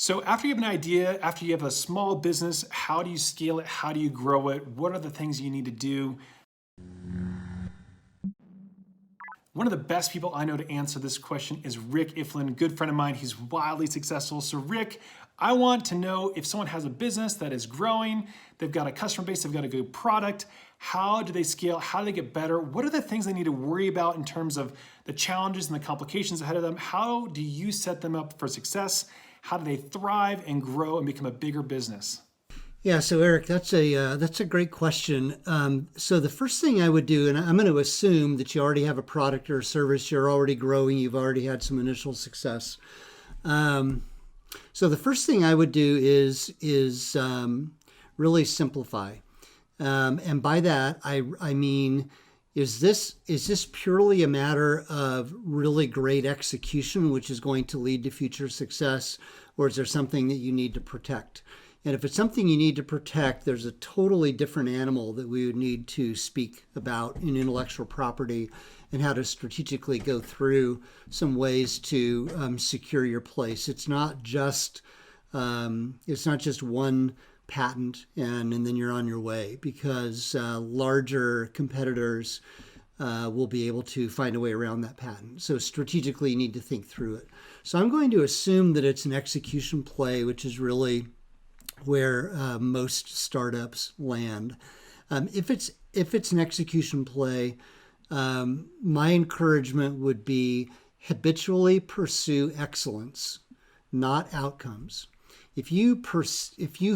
So after you have an idea, after you have a small business, how do you scale it? How do you grow it? What are the things you need to do? One of the best people I know to answer this question is Rick Ifland, a good friend of mine. He's wildly successful. So Rick, I want to know if someone has a business that is growing, they've got a customer base, they've got a good product, how do they scale? How do they get better? What are the things they need to worry about in terms of the challenges and the complications ahead of them? How do you set them up for success? How do they thrive and grow and become a bigger business? Yeah, so Eric, that's a great question. So the first thing I would do, and I'm going to assume that you already have a product or a service, you're already growing, you've already had some initial success. So the first thing I would do is really simplify, and by that I mean, is this purely a matter of really great execution, which is going to lead to future success, or is there something that you need to protect? And if it's something you need to protect, there's a totally different animal that we would need to speak about in intellectual property and how to strategically go through some ways to secure your place. It's not just one patent and then you're on your way, because larger competitors will be able to find a way around that patent. So strategically, you need to think through it. So I'm going to assume that it's an execution play, which is really where most startups land. If it's an execution play, my encouragement would be habitually pursue excellence, not outcomes. If you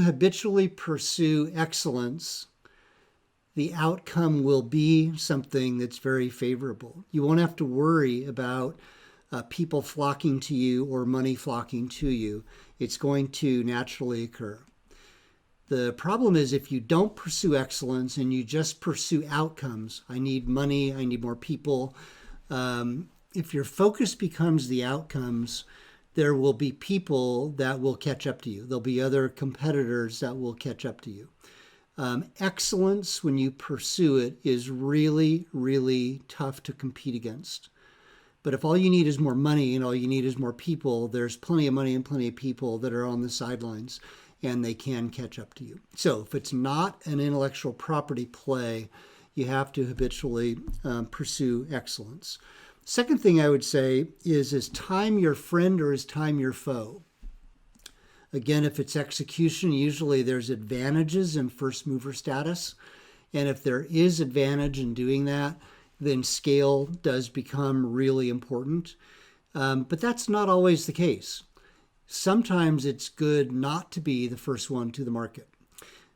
habitually pursue excellence, the outcome will be something that's very favorable. You won't have to worry about people flocking to you or money flocking to you. It's going to naturally occur. The problem is if you don't pursue excellence and you just pursue outcomes, I need money, I need more people. If your focus becomes the outcomes, there will be people that will catch up to you. There'll be other competitors that will catch up to you. Excellence, when you pursue it, is really, really tough to compete against. But if all you need is more money and all you need is more people, there's plenty of money and plenty of people that are on the sidelines, and they can catch up to you. So if it's not an intellectual property play, you have to habitually pursue excellence. Second thing I would say is time your friend or is time your foe? Again, if it's execution, usually there's advantages in first mover status. And if there is advantage in doing that, then scale does become really important. But that's not always the case. Sometimes it's good not to be the first one to the market.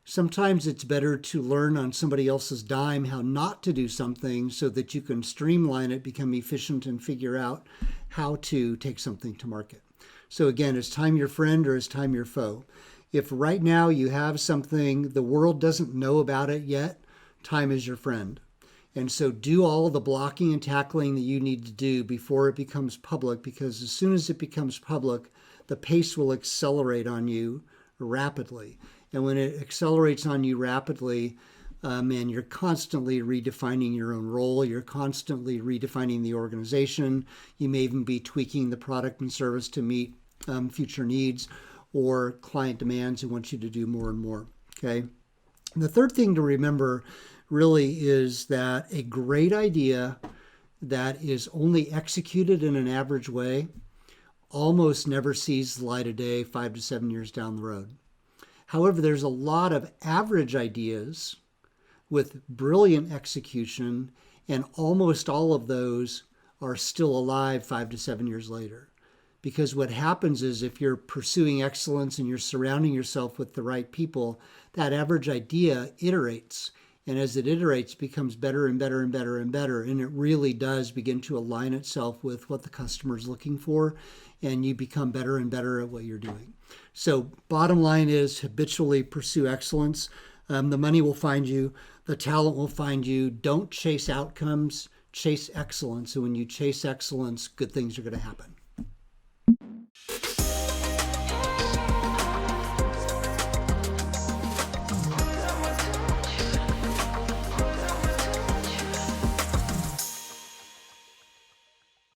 Sometimes it's better to learn on somebody else's dime how not to do something so that you can streamline it, become efficient, and figure out how to take something to market. So again, is time your friend or is time your foe? If right now you have something, the world doesn't know about it yet, time is your friend. And so do all the blocking and tackling that you need to do before it becomes public, because as soon as it becomes public, the pace will accelerate on you rapidly. And when it accelerates on you rapidly, and you're constantly redefining your own role, you're constantly redefining the organization, you may even be tweaking the product and service to meet future needs or client demands who want you to do more and more, okay? And the third thing to remember really is that a great idea that is only executed in an average way almost never sees the light of day 5 to 7 years down the road. However, there's a lot of average ideas with brilliant execution, and almost all of those are still alive 5 to 7 years later. Because what happens is if you're pursuing excellence and you're surrounding yourself with the right people, that average idea iterates. And as it iterates, it becomes better and better and better and better. And it really does begin to align itself with what the customer is looking for. And you become better and better at what you're doing. So bottom line is habitually pursue excellence. The money will find you. The talent will find you. Don't chase outcomes. Chase excellence. And when you chase excellence, good things are going to happen.